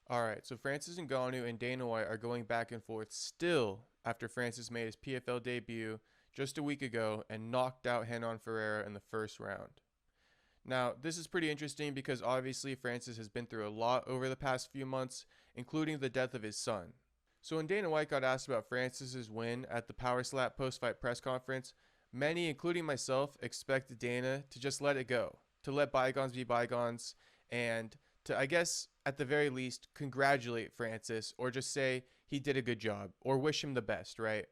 All right, so Francis Ngannou and Dana White are going back and forth still after Francis made his PFL debut just a week ago and knocked out Renan Ferreira in the first round. Now, this is pretty interesting because obviously Francis has been through a lot over the past few months, including the death of his son. So when Dana White got asked about Francis's win at the Power Slap post-fight press conference, many, including myself, expected Dana to just let it go, to let bygones be bygones, and to, I guess, at the very least, congratulate Francis or just say he did a good job or wish him the best, right?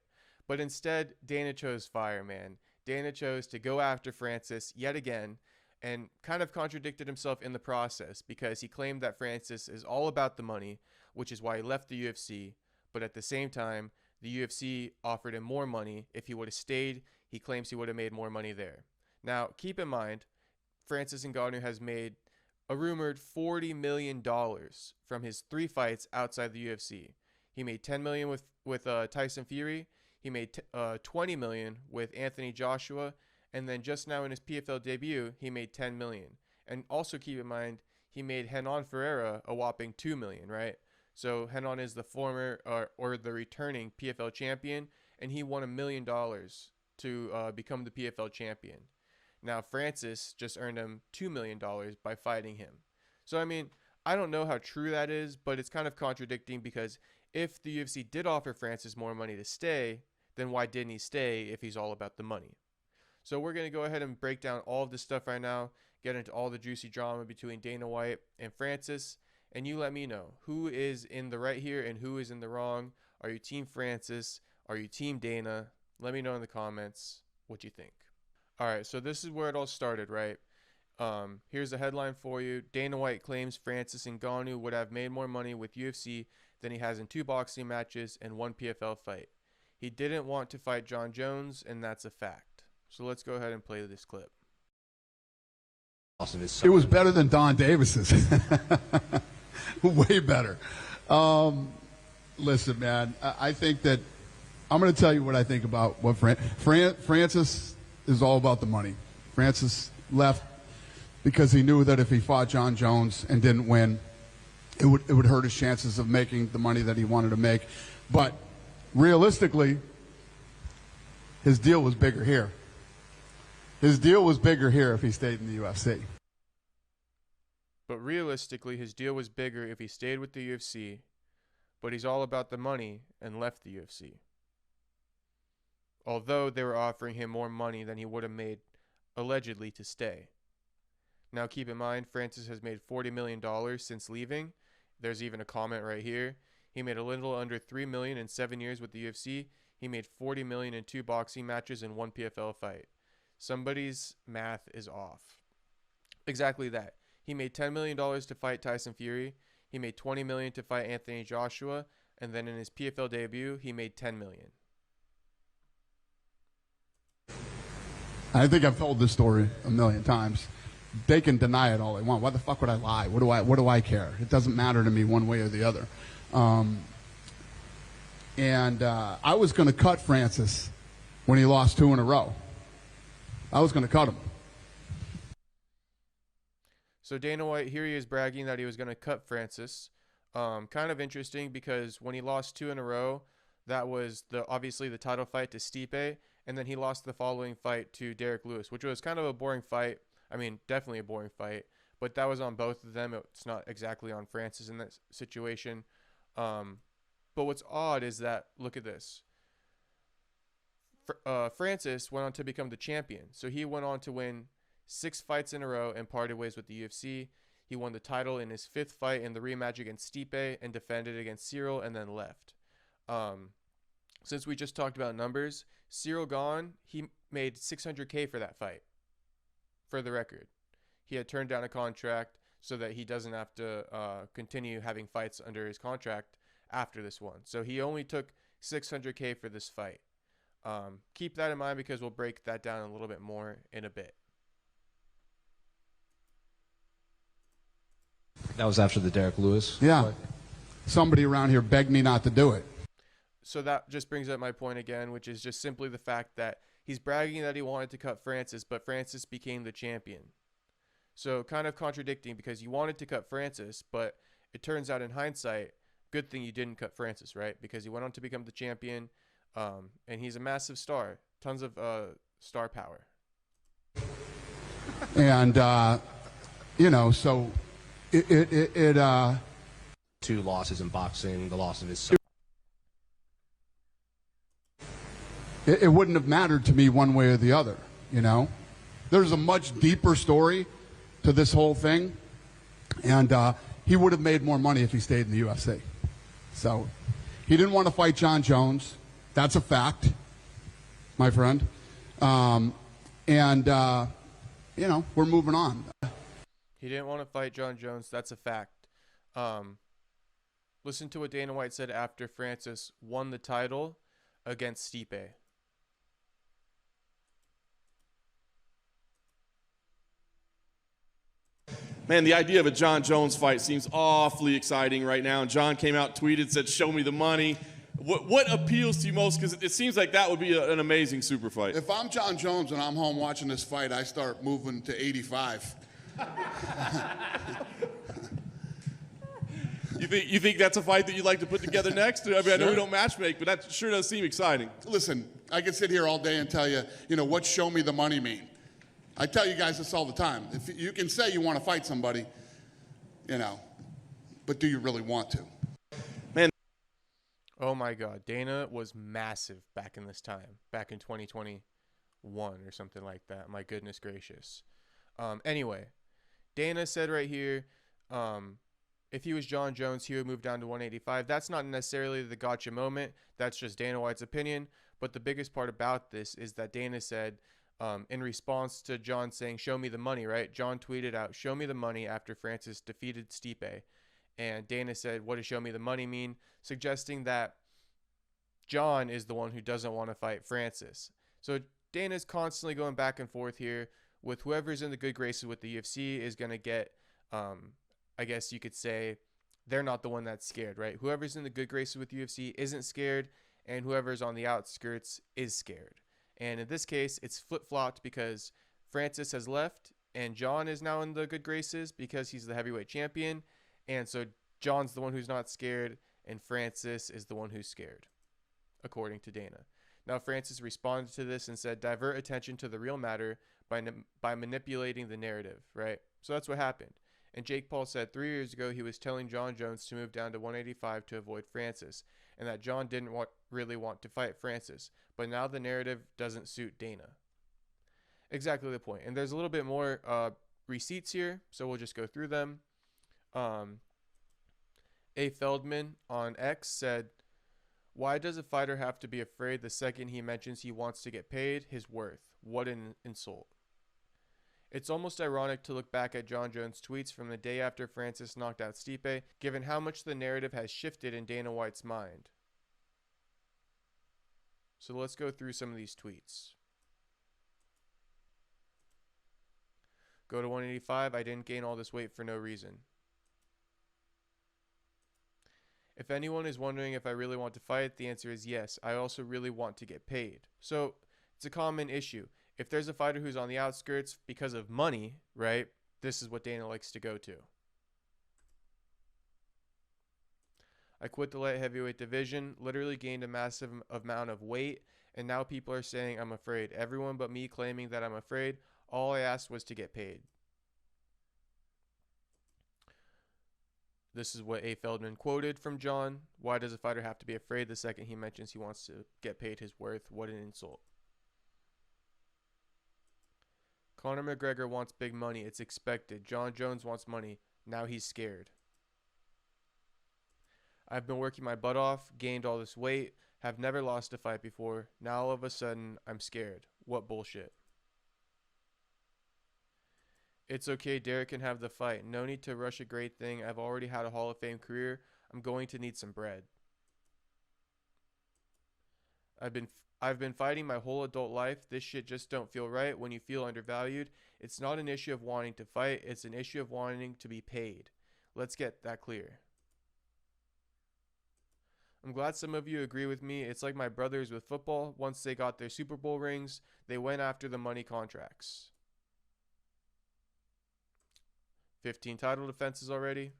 But instead, Dana chose fire, man. Dana chose to go after Francis yet again and kind of contradicted himself in the process because he claimed that Francis is all about the money, which is why he left the UFC. But at the same time, the UFC offered him more money. If he would have stayed, he claims he would have made more money there. Now, keep in mind, Francis Ngannou has made a rumored $40 million from his 3 fights outside the UFC. He made $10 million with Tyson Fury. He made 20 million with Anthony Joshua, and then just now in his PFL debut, he made 10 million. And also keep in mind, he made Renan Ferreira a whopping 2 million, right? So Renan is the former or the returning PFL champion, and he won $1 million to become the PFL champion. Now Francis just earned him $2 million by fighting him. So I mean, I don't know how true that is, but it's kind of contradicting because if the UFC did offer Francis more money to stay, then why didn't he stay if he's all about the money? So we're going to go ahead and break down all of this stuff right now, get into all the juicy drama between Dana White and Francis, and you let me know who is in the right here and who is in the wrong. Are you Team Francis? Are you Team Dana? Let me know in the comments what you think. All right, so this is where it all started, right? Here's the headline for you. Dana White claims Francis Ngannou would have made more money with UFC than he has in 2 boxing matches and 1 PFL fight. He didn't want to fight John Jones, and that's a fact. So let's go ahead and play this clip. It was better than Don Davis's. Way better. Listen, man, I think that I'm going to tell you what I think about what Francis is all about the money. Francis left because he knew that if he fought John Jones and didn't win, it would hurt his chances of making the money that he wanted to make. But realistically, his deal was bigger here. His deal was bigger here if he stayed in the UFC. But realistically, his deal was bigger if he stayed with the UFC, but he's all about the money and left the UFC. Although they were offering him more money than he would have made, allegedly, to stay. Now keep in mind, Francis has made $40 million since leaving. There's even a comment right here. He made a little under $3 million in 7 years with the UFC. He made $40 million in 2 boxing matches and 1 PFL fight. Somebody's math is off. Exactly that. He made $10 million to fight Tyson Fury. He made $20 million to fight Anthony Joshua. And then in his PFL debut, he made $10 million. I think I've told this story a million times. They can deny it all they want. Why the fuck would I lie? What do I care? It doesn't matter to me one way or the other. I was going to cut Francis when he lost 2 in a row. I was going to cut him. So Dana White, here he is bragging that he was going to cut Francis. Kind of interesting because when he lost 2 in a row, that was obviously the title fight to Stipe, and then he lost the following fight to Derek Lewis, which was kind of a boring fight. I mean, definitely a boring fight, but that was on both of them. It's not exactly on Francis in that situation. But what's odd is that, look at this. Francis went on to become the champion. So he went on to win 6 fights in a row and parted ways with the UFC. He won the title in his 5th fight in the rematch against Stipe and defended against Ciryl and then left. Since we just talked about numbers, Ciryl Gane, he made $600K for that fight. For the record, he had turned down a contract so that he doesn't have to continue having fights under his contract after this one. So he only took $600K for this fight. Keep that in mind because we'll break that down a little bit more in a bit. That was after the Derek Lewis Yeah. fight? Somebody around here begged me not to do it. So that just brings up my point again, which is just simply the fact that he's bragging that he wanted to cut Francis, but Francis became the champion. So kind of contradicting because you wanted to cut Francis, but it turns out in hindsight, good thing you didn't cut Francis, right? Because he went on to become the champion, and he's a massive star. Tons of star power. And, so it 2 losses in boxing, the loss of his son. it wouldn't have mattered to me one way or the other, There's a much deeper story to this whole thing, and he would have made more money if he stayed in the UFC. So he didn't want to fight John Jones. That's a fact, my friend. We're moving on. He didn't want to fight John Jones. That's a fact. Listen to what Dana White said after Francis won the title against Stipe. Man, the idea of a John Jones fight seems awfully exciting right now. And John came out, tweeted, said, "Show me the money." What appeals to you most? Because it seems like that would be an amazing super fight. If I'm John Jones and I'm home watching this fight, I start moving to 85. You think that's a fight that you'd like to put together next? I mean, I know we don't matchmake, but that sure does seem exciting. Listen, I could sit here all day and tell you, what show me the money mean. I tell you guys this all the time. If you can say you want to fight somebody, but do you really want to? Man. Oh my God. Dana was massive back in this time, back in 2021 or something like that. My goodness gracious. Anyway, Dana said right here, if he was John Jones, he would move down to 185. That's not necessarily the gotcha moment. That's just Dana White's opinion. But the biggest part about this is that Dana said, in response to John saying, "Show me the money," right? John tweeted out, "Show me the money," after Francis defeated Stipe. And Dana said, "What does show me the money mean?" Suggesting that John is the one who doesn't want to fight Francis. So Dana's constantly going back and forth here with whoever's in the good graces with the UFC is going to get, I guess you could say, they're not the one that's scared, right? Whoever's in the good graces with UFC isn't scared, and whoever's on the outskirts is scared. And in this case, it's flip-flopped because Francis has left and John is now in the good graces because he's the heavyweight champion. And so John's the one who's not scared and Francis is the one who's scared, according to Dana. Now, Francis responded to this and said, "Divert attention to the real matter by manipulating the narrative," right? So that's what happened. And Jake Paul said 3 years ago he was telling John Jones to move down to 185 to avoid Francis, and that John didn't really want to fight Francis. But now the narrative doesn't suit Dana. Exactly the point. And there's a little bit more receipts here, so we'll just go through them. A. Feldman on X said, "Why does a fighter have to be afraid the second he mentions he wants to get paid his worth? What an insult." It's almost ironic to look back at John Jones' tweets from the day after Francis knocked out Stipe, given how much the narrative has shifted in Dana White's mind. So let's go through some of these tweets. Go to 185. "I didn't gain all this weight for no reason." "If anyone is wondering if I really want to fight, the answer is yes. I also really want to get paid." So it's a common issue. If there's a fighter who's on the outskirts because of money, right, this is what Dana likes to go to. "I quit the light heavyweight division, literally gained a massive amount of weight, and now people are saying I'm afraid. Everyone but me claiming that I'm afraid. All I asked was to get paid." This is what A. Feldman quoted from John. "Why does a fighter have to be afraid the second he mentions he wants to get paid his worth? What an insult." "Conor McGregor wants big money. It's expected. John Jones wants money. Now he's scared." "I've been working my butt off, gained all this weight, have never lost a fight before. Now all of a sudden, I'm scared. What bullshit." "It's okay, Derek can have the fight. No need to rush a great thing. I've already had a Hall of Fame career. I'm going to need some bread." I've been fighting my whole adult life. This shit just don't feel right when you feel undervalued. It's not an issue of wanting to fight. It's an issue of wanting to be paid. Let's get that clear. "I'm glad some of you agree with me. It's like my brothers with football. Once they got their Super Bowl rings, they went after the money contracts." 15 title defenses already.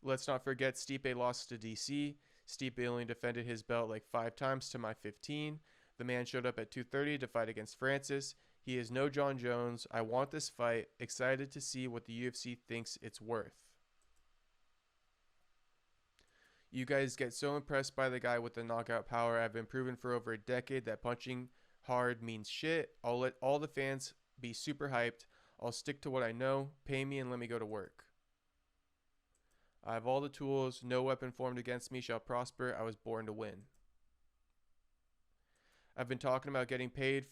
Let's not forget Stipe lost to DC. Stipe only defended his belt like 5 times to my 15. The man showed up at 2:30 to fight against Francis. He is no John Jones. I want this fight. Excited to see what the UFC thinks it's worth. You guys get so impressed by the guy with the knockout power. I've been proven for over a decade that punching hard means shit. I'll let all the fans be super hyped. I'll stick to what I know. Pay me and let me go to work. I have all the tools. No weapon formed against me shall prosper. I was born to win. I've been talking about getting paid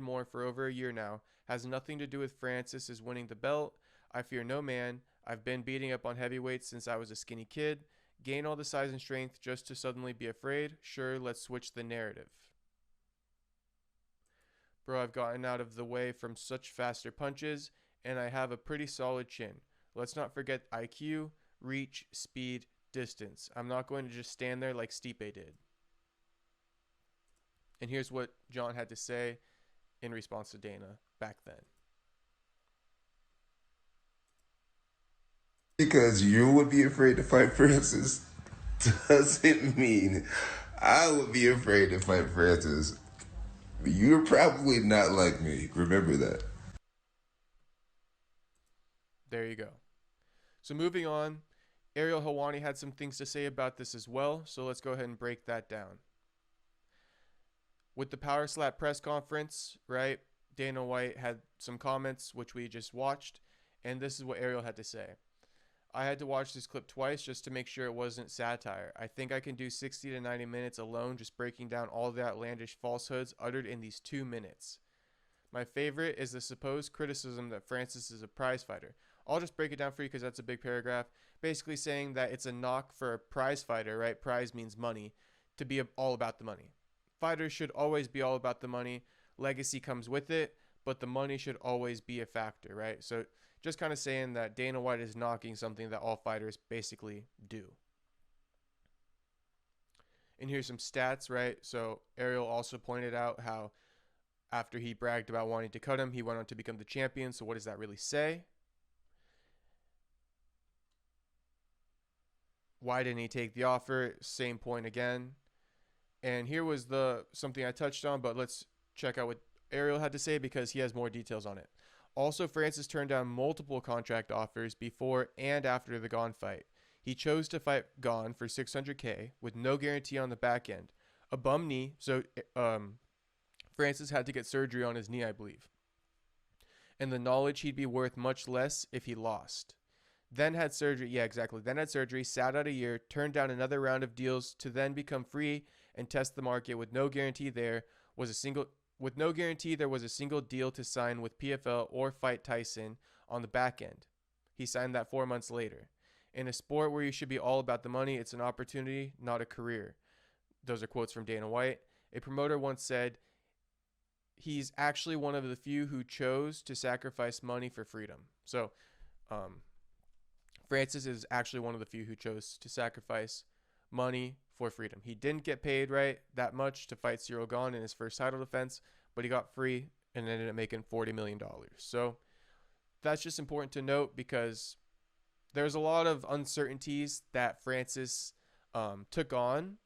more for over a year now. Has nothing to do with Francis is winning the belt. I fear no man. I've been beating up on heavyweights since I was a skinny kid. Gain all the size and strength just to suddenly be afraid. Sure, let's switch the narrative. Bro, I've gotten out of the way from such faster punches, and I have a pretty solid chin. Let's not forget IQ, reach, speed, distance. I'm not going to just stand there like Stipe did. And here's what John had to say in response to Dana back then. Because you would be afraid to fight Francis doesn't mean I would be afraid to fight Francis. You're probably not like me. Remember that. There you go. So moving on, Ariel Helwani had some things to say about this as well. So let's go ahead and break that down. With the Power Slap press conference, right, Dana White had some comments, which we just watched. And this is what Ariel had to say. I had to watch this clip twice just to make sure it wasn't satire. I think I can do 60 to 90 minutes alone just breaking down all the outlandish falsehoods uttered in these 2 minutes. My favorite is the supposed criticism that Francis is a prize fighter. I'll just break it down for you because that's a big paragraph. Basically saying that it's a knock for a prize fighter, right? Prize means money, to be all about the money. Fighters should always be all about the money. Legacy comes with it, but the money should always be a factor, right? So just kind of saying that Dana White is knocking something that all fighters basically do. And here's some stats, right? So Ariel also pointed out how after he bragged about wanting to cut him, he went on to become the champion. So what does that really say? Why didn't he take the offer? Same point again. And here was something I touched on, but let's check out what Ariel had to say because he has more details on it. Also, Francis turned down multiple contract offers before and after the Gane fight. He chose to fight Gane for $600K with no guarantee on the back end. A bum knee, so Francis had to get surgery on his knee, I believe. And the knowledge he'd be worth much less if he lost. Then had surgery, Then had surgery, sat out a year, turned down another round of deals to then become free and test the market with no guarantee there was a single deal to sign with PFL or fight Tyson on the back end. He signed that 4 months later. In a sport where you should be all about the money, it's an opportunity, not a career. Those are quotes from Dana White. A promoter once said, he's actually one of the few who chose to sacrifice money for freedom. So, Francis is actually one of the few who chose to sacrifice money for freedom. He didn't get paid that much to fight Ciryl Gane in his first title defense, but he got free and ended up making $40 million. So that's just important to note because there's a lot of uncertainties that Francis took on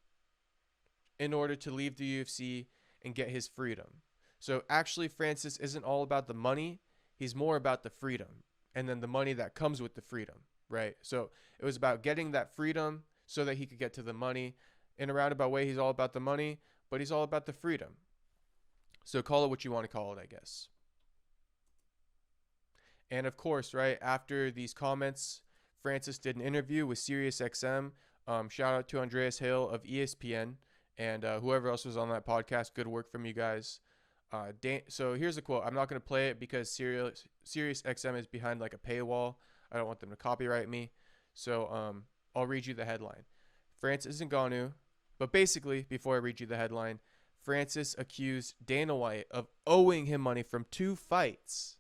in order to leave the UFC and get his freedom. So actually Francis isn't all about the money. He's more about the freedom and then the money that comes with the freedom, right? So it was about getting that freedom so that he could get to the money. In a roundabout way, he's all about the money, but he's all about the freedom. So call it what you want to call it, I guess. And of course, right after these comments, Francis did an interview with SiriusXM. Shout out to Andreas Hale of ESPN and whoever else was on that podcast. Good work from you guys. So here's a quote. I'm not going to play it because SiriusXM is behind like a paywall. I don't want them to copyright me. So I'll read you the headline. Francis Ngannou, but basically, before I read you the headline, Francis accused Dana White of owing him money from 2 fights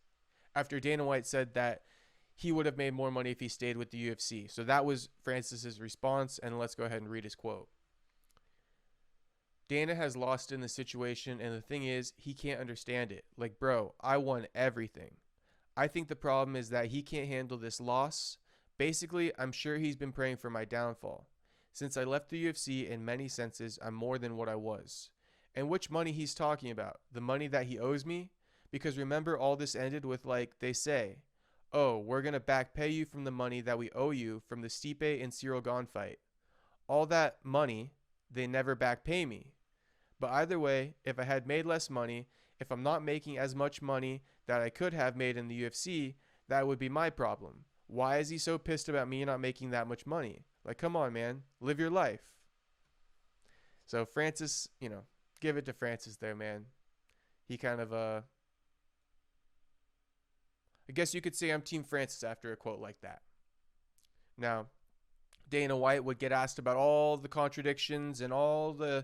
after Dana White said that he would have made more money if he stayed with the UFC. So that was Francis's response, and let's go ahead and read his quote. Dana has lost in the situation, and the thing is, he can't understand it. Like, bro, I won everything. I think the problem is that he can't handle this loss. Basically, I'm sure he's been praying for my downfall. Since I left the UFC, in many senses, I'm more than what I was. And which money he's talking about? The money that he owes me? Because remember, all this ended with, like, they say, oh, we're going to back pay you from the money that we owe you from the Stipe and Ciryl Gane fight. All that money, they never back pay me. But either way, if I had made less money, if I'm not making as much money that I could have made in the UFC, that would be my problem. Why is he so pissed about me not making that much money? Like, come on, man. Live your life. So Francis, give it to Francis there, man. He kind of, I guess you could say I'm Team Francis after a quote like that. Now, Dana White would get asked about all the contradictions and all the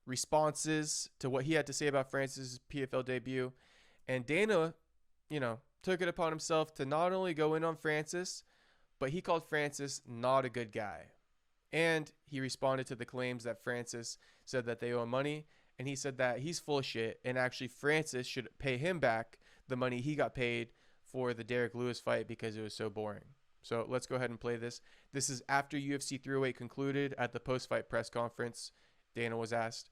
responses to what he had to say about Francis' PFL debut. And Dana, took it upon himself to not only go in on Francis, but he called Francis not a good guy. And he responded to the claims that Francis said that they owe him money. And he said that he's full of shit. And actually, Francis should pay him back the money he got paid for the Derek Lewis fight because it was so boring. So let's go ahead and play this. This is after UFC 308 concluded at the post-fight press conference. Dana was asked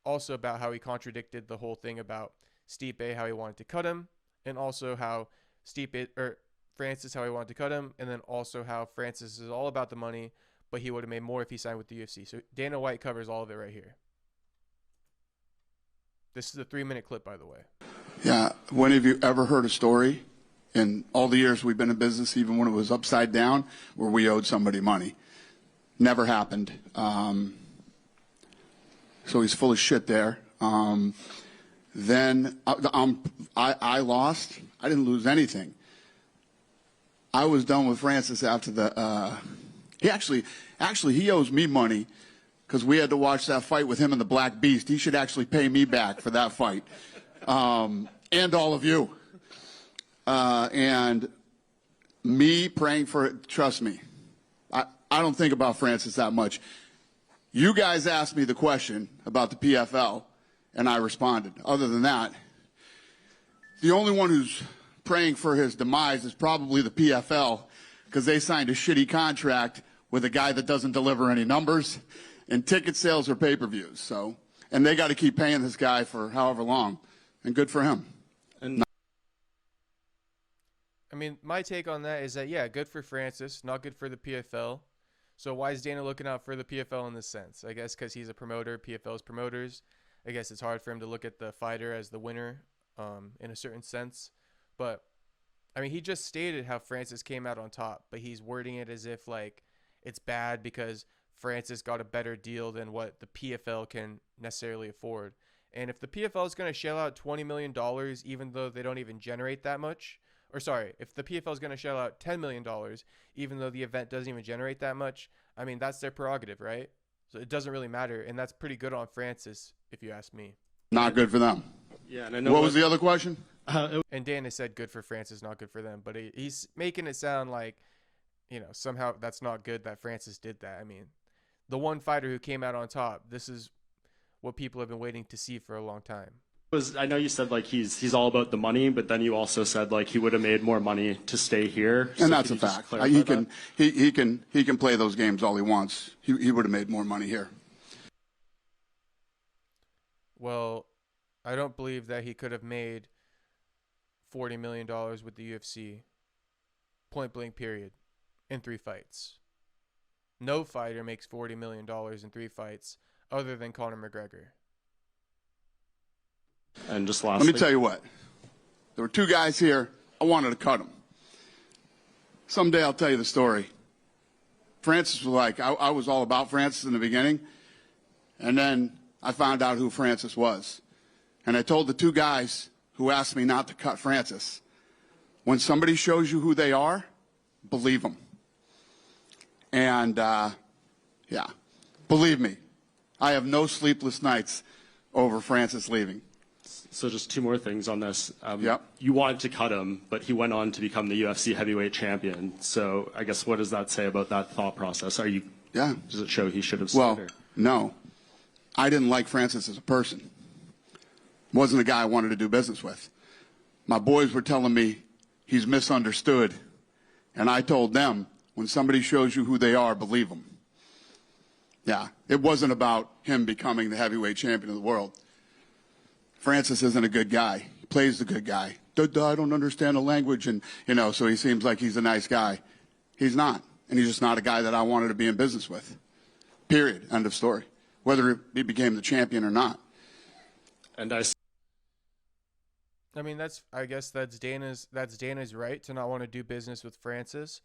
also about how he contradicted the whole thing about Stipe, how he wanted to cut him, and also how Francis, how he wanted to cut him, and then also how Francis is all about the money, but he would have made more if he signed with the UFC. So Dana White covers all of it right here. This is a 3-minute clip, by the way. Yeah. When have you ever heard a story in all the years we've been in business, even when it was upside down, where we owed somebody money? Never happened. So he's full of shit there. Then I lost. I didn't lose anything. I was done with Francis after the. He owes me money because we had to watch that fight with him and the Black Beast. He should actually pay me back for that fight, and all of you. And me praying for it. Trust me, I don't think about Francis that much. You guys asked me the question about the PFL, and I responded. Other than that, the only one who's praying for his demise is probably the PFL, because they signed a shitty contract with a guy that doesn't deliver any numbers in ticket sales or pay-per-views. So, and they got to keep paying this guy for however long, and good for him. And I mean, my take on that is that, yeah, good for Francis, not good for the PFL. So why is Dana looking out for the PFL in this sense? I guess because he's a promoter, PFL's promoters. I guess it's hard for him to look at the fighter as the winner in a certain sense. But, I mean, he just stated how Francis came out on top, but he's wording it as if, like, it's bad because Francis got a better deal than what the PFL can necessarily afford. And if the PFL is going to shell out $20 million, even though they don't even generate that much, or sorry, if the PFL is going to shell out $10 million, even though the event doesn't even generate that much, I mean, that's their prerogative, right? So it doesn't really matter. And that's pretty good on Francis, if you ask me. Not good for them. yeah, and I know What was the other question? And Dana said good for Francis, not good for them. But he's making it sound like, somehow that's not good that Francis did that. I mean, the one fighter who came out on top, this is what people have been waiting to see for a long time. I know you said like he's all about the money, but then you also said like he would have made more money to stay here. And that's a fact. He can play those games all he wants. He would have made more money here. Well, I don't believe that he could have made $40 million with the UFC, point blank period, in 3 fights. No fighter makes $40 million in 3 fights other than Conor McGregor. And just lastly, Let me tell you what. There were 2 guys here. I wanted to cut them. Someday I'll tell you the story. Francis was like, I was all about Francis in the beginning. And then I found out who Francis was. And I told the 2 guys who asked me not to cut Francis, when somebody shows you who they are, believe them. And, yeah, believe me, I have no sleepless nights over Francis leaving. so just 2 more things on this. Yep. You wanted to cut him, but he went on to become the UFC heavyweight champion. So I guess what does that say about that thought process? Yeah. Does it show he should have stayed? Well, Or? no. I didn't like Francis as a person. Wasn't a guy I wanted to do business with. My boys were telling me he's misunderstood And I told them, when somebody shows you who they are, believe them. Yeah, it wasn't about him becoming the heavyweight champion of the world. Francis isn't a good guy. He plays the good guy. I don't understand the language, and so he seems like he's a nice guy. He's not, and he's just not a guy that I wanted to be in business with. Period. End of story. Whether he became the champion or not. And I mean, I guess that's Dana's right to not want to do business with Francis,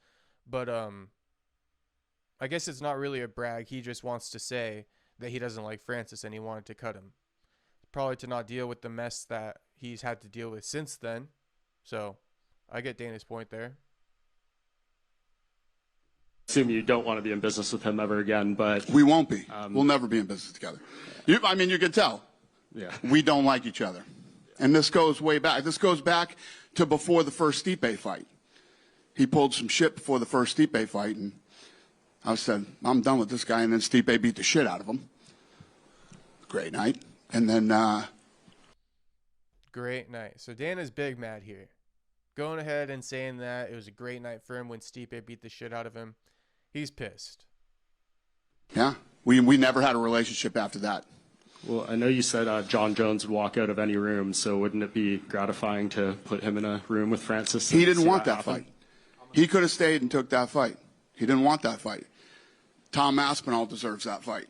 but I guess it's not really a brag. He just wants to say that he doesn't like Francis and he wanted to cut him. Probably to not deal with the mess that he's had to deal with since then. So, I get Dana's point there. assume you don't want to be in business with him ever again, but We won't be. We'll never be in business together. You can tell. yeah. We don't like each other. And this goes way back. This goes back to before the first Stipe fight. He pulled some shit before the first Stipe fight, and I said, I'm done with this guy. And then Stipe beat the shit out of him. Great night. And then... Great night. So Dana's big mad here. Going ahead and saying that it was a great night for him when Stipe beat the shit out of him. He's pissed. Yeah. We never had a relationship after that. Well, I know you said John Jones would walk out of any room, so wouldn't it be gratifying to put him in a room with Francis? He didn't see want that happen? fight. He could have stayed and took that fight. He didn't want that fight. Tom Aspinall deserves that fight.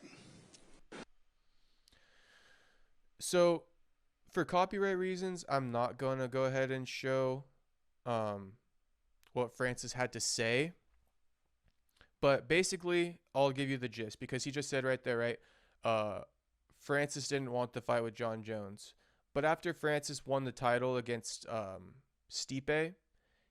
So, for copyright reasons, I'm not going to go ahead and show what Francis had to say. But basically, I'll give you the gist, because he just said right there, right, Francis didn't want the fight with John Jones. But after Francis won the title against Stipe,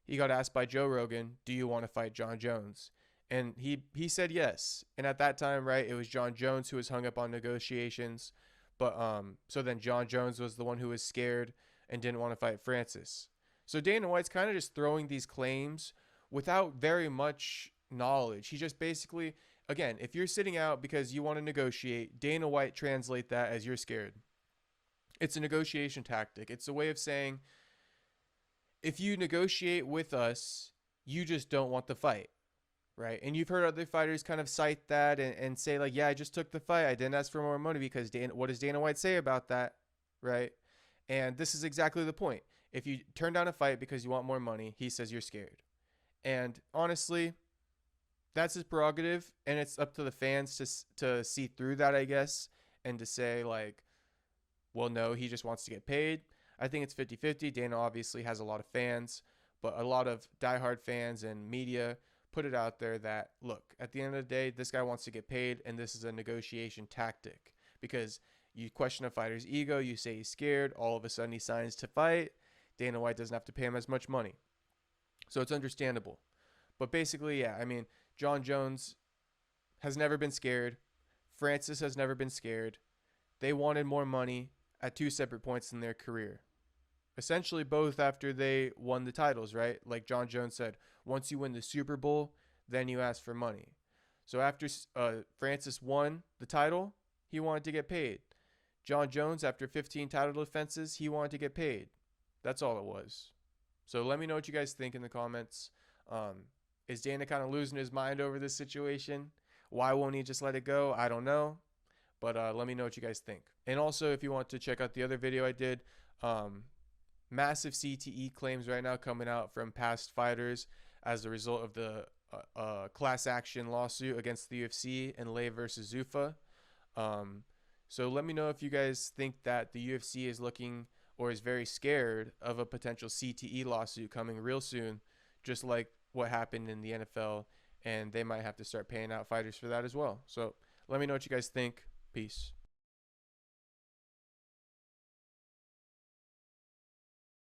he got asked by Joe Rogan, do you want to fight John Jones? And he said yes. And at that time, right, it was John Jones who was hung up on negotiations. But so then John Jones was the one who was scared and didn't want to fight Francis. So Dana White's kind of just throwing these claims without very much knowledge. He just basically, again, if you're sitting out because you want to negotiate, Dana White translate that as you're scared. It's a negotiation tactic. It's a way of saying, if you negotiate with us, you just don't want the fight. Right. And you've heard other fighters kind of cite that and say, like, yeah, I just took the fight. I didn't ask for more money because what does Dana White say about that? Right. And this is exactly the point. If you turn down a fight because you want more money, he says you're scared. And honestly, that's his prerogative. And it's up to the fans to see through that, I guess, and to say, like, well, no, he just wants to get paid. I think it's 50-50. Dana obviously has a lot of fans, but a lot of diehard fans and media put it out there that, look, at the end of the day, this guy wants to get paid, and this is a negotiation tactic. Because you question a fighter's ego, you say he's scared, all of a sudden he signs to fight. Dana White doesn't have to pay him as much money. So it's understandable. But basically, yeah, I mean, John Jones has never been scared. Francis has never been scared. They wanted more money at two separate points in their career. Essentially both after they won the titles, right? Like John Jones said, once you win the Super Bowl, then you ask for money. So after Francis won the title, he wanted to get paid. John Jones, after 15 title defenses, he wanted to get paid. That's all it was. So let me know what you guys think in the comments. Is Dana kind of losing his mind over this situation? Why won't he just let it go? I don't know. But let me know what you guys think. And also, if you want to check out the other video I did, massive CTE claims right now coming out from past fighters as a result of the class action lawsuit against the UFC and Lay versus Zuffa. So let me know if you guys think that the UFC is looking or is very scared of a potential CTE lawsuit coming real soon, just like what happened in the NFL, and they might have to start paying out fighters for that as well. So let me know what you guys think. Peace.